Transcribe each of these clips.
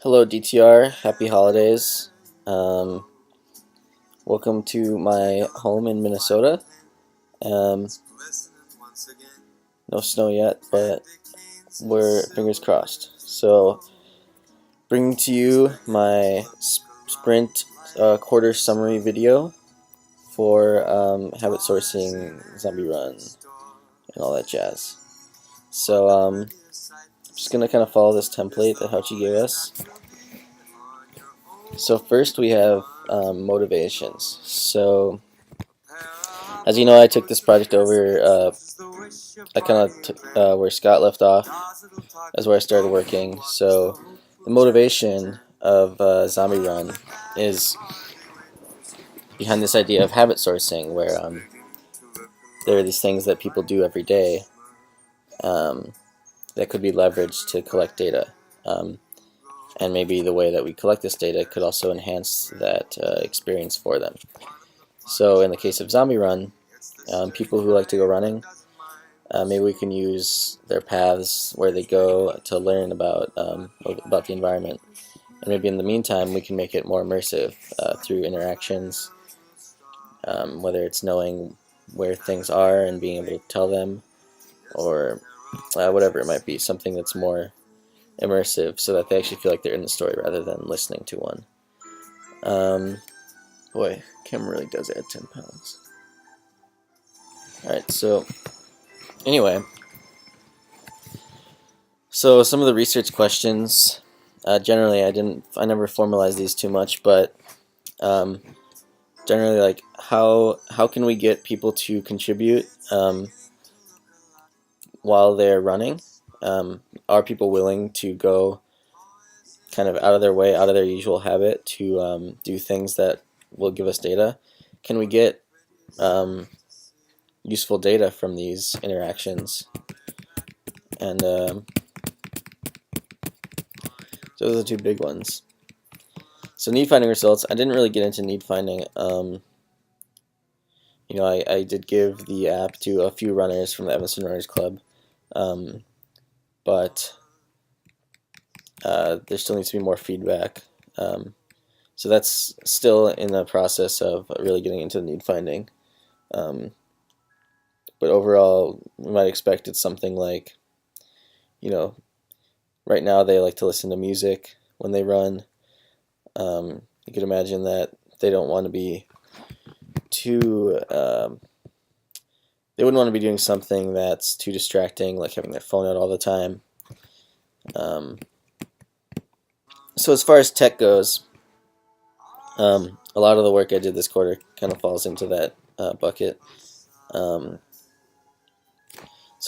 Hello DTR, happy holidays. Welcome to my home in Minnesota. No snow yet, but we're fingers crossed. So, bringing to you my sprint quarter summary video for HabitSourcing, Zombie Run, and all that jazz. So, I'm just going to kind of follow this template that Hauchi gave us. So first we have motivations. So as you know, I took this project over, I kind of took where Scott left off. That's where I started working. So the motivation of Zombie Run is behind this idea of habit sourcing, where there are these things that people do every day that could be leveraged to collect data. And maybe the way that we collect this data could also enhance that experience for them. So in the case of Zombie Run, people who like to go running, maybe we can use their paths where they go to learn about the environment. And maybe in the meantime we can make it more immersive through interactions, whether it's knowing where things are and being able to tell them, or whatever it might be, something that's more immersive so that they actually feel like they're in the story rather than listening to one. Boy, camera really does add 10 pounds. Alright, so anyway, so some of the research questions, generally I never formalized these too much, but generally, like how can we get people to contribute while they're running? Are people willing to go kind of out of their way, out of their usual habit to do things that will give us data? Can we get useful data from these interactions? And those are the two big ones. So need finding results. I didn't really get into need finding. You know, I did give the app to a few runners from the Evanston Runners Club, but there still needs to be more feedback. So that's still in the process of really getting into the need finding. But overall, we might expect it's something like, you know, right now they like to listen to music when they run. You could imagine that they don't want to be too, they wouldn't want to be doing something that's too distracting, like having their phone out all the time. So as far as tech goes, a lot of the work I did this quarter kind of falls into that bucket. So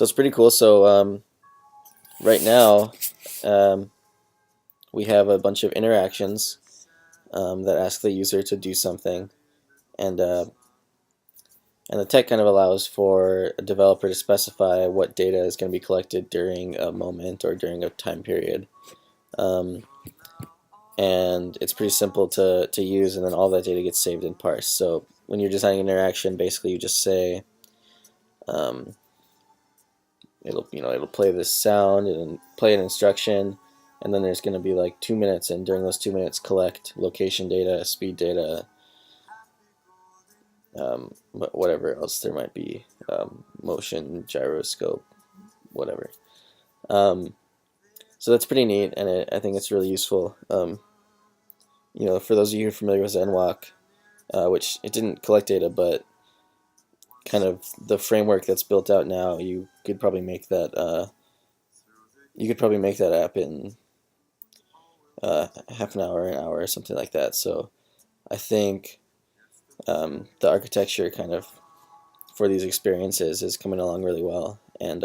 it's pretty cool. So right now we have a bunch of interactions that ask the user to do something, and the tech kind of allows for a developer to specify what data is going to be collected during a moment or during a time period. And it's pretty simple to use, and then all that data gets saved and parsed. So when you're designing an interaction, basically you just say it'll play this sound and play an instruction, and then there's going to be like 2 minutes, and during those 2 minutes collect location data, speed data, whatever else there might be, motion, gyroscope, whatever. So that's pretty neat, and I think it's really useful. You know, for those of you who are familiar with ZenWalk, which it didn't collect data, but kind of the framework that's built out now, you could probably make that app in half an hour, or something like that. So I think the architecture kind of for these experiences is coming along really well, and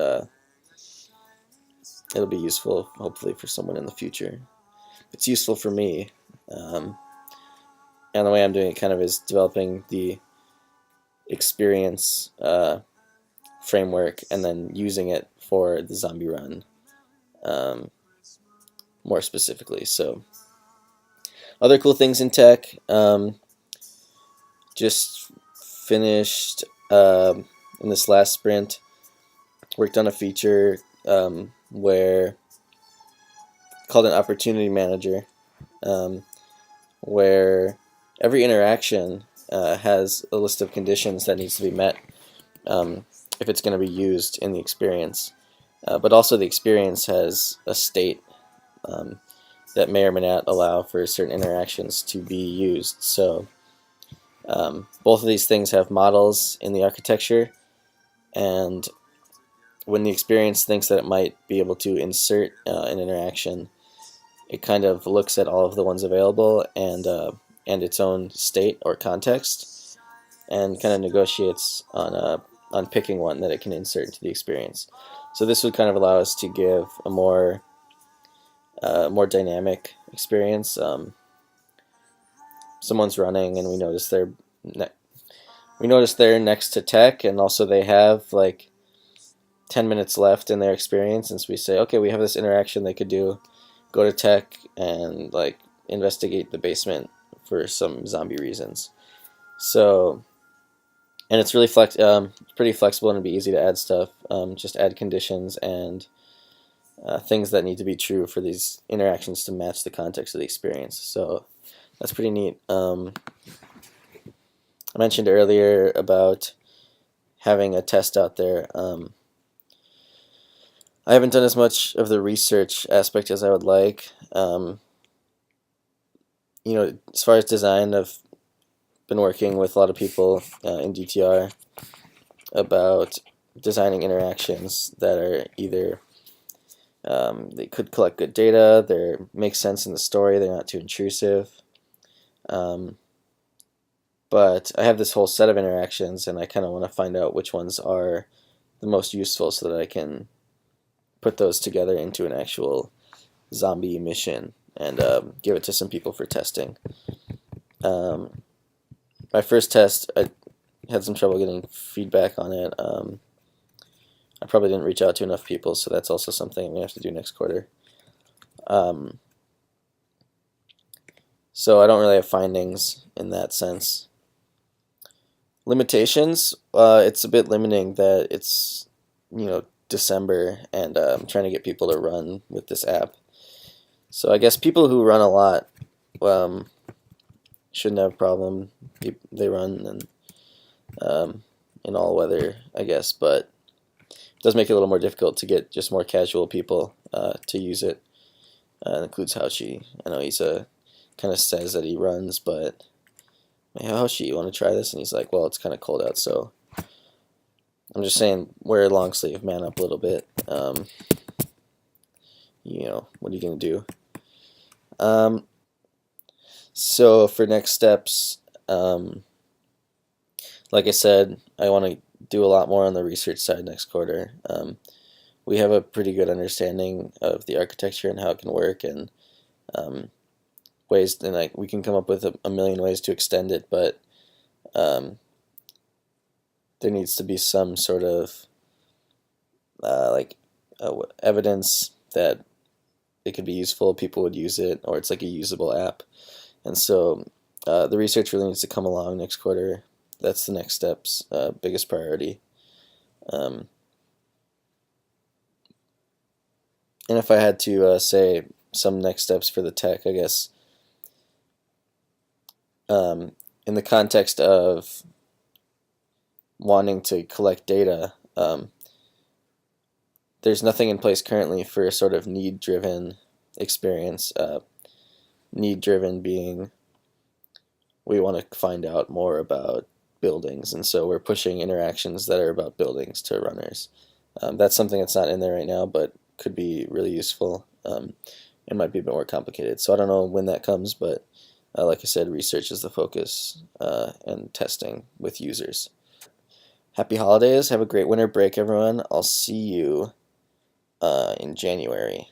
it'll be useful hopefully for someone in the future. It's useful for me, and the way I'm doing it kind of is developing the experience framework and then using it for the Zombie Run more specifically. So other cool things in tech, just finished in this last sprint, worked on a feature where called an opportunity manager, um, where every interaction has a list of conditions that needs to be met um, if it's going to be used in the experience. But also the experience has a state um, that may or may not allow for certain interactions to be used. So both of these things have models in the architecture, and when the experience thinks that it might be able to insert an interaction, it kind of looks at all of the ones available and its own state or context, and kind of negotiates on picking one that it can insert into the experience. So this would kind of allow us to give a more dynamic experience. Someone's running, and we notice they're next to tech, and also they have like 10 minutes left in their experience, and so we say, okay, we have this interaction they could do. Go to tech and like investigate the basement for some zombie reasons. So, and it's really pretty flexible, and it'd be easy to add stuff. Just add conditions and things that need to be true for these interactions to match the context of the experience. So that's pretty neat. I mentioned earlier about having a test out there. I haven't done as much of the research aspect as I would like. As far as design, I've been working with a lot of people in DTR about designing interactions that are either they could collect good data, they make sense in the story, they're not too intrusive. But I have this whole set of interactions, and I kind of want to find out which ones are the most useful so that I can put those together into an actual zombie mission and give it to some people for testing. My first test, I had some trouble getting feedback on it. I probably didn't reach out to enough people, so that's also something I'm going to have to do next quarter. So I don't really have findings in that sense. Limitations, it's a bit limiting that it's, December, and I'm trying to get people to run with this app. So I guess people who run a lot shouldn't have a problem. They run in all weather, I guess, but it does make it a little more difficult to get just more casual people to use it. It includes Haoshi. I know he's kind of says that he runs, but hey, Haoshi, you want to try this? And he's like, well, it's kind of cold out, so I'm just saying, wear a long sleeve, man up a little bit. What are you going to do? So for next steps, like I said, I want to do a lot more on the research side next quarter. We have a pretty good understanding of the architecture and how it can work, and ways, and like we can come up with a million ways to extend it, but there needs to be some sort of evidence that it could be useful, people would use it, or it's like a usable app. And so the research really needs to come along next quarter. That's the next step's biggest priority. And if I had to say some next steps for the tech, I guess in the context of wanting to collect data, there's nothing in place currently for a sort of need-driven experience. Need-driven being we want to find out more about buildings, and so we're pushing interactions that are about buildings to runners. That's something that's not in there right now, but could be really useful. It might be a bit more complicated, so I don't know when that comes, but like I said, research is the focus, and testing with users. Happy holidays, have a great winter break, everyone. I'll see you in January.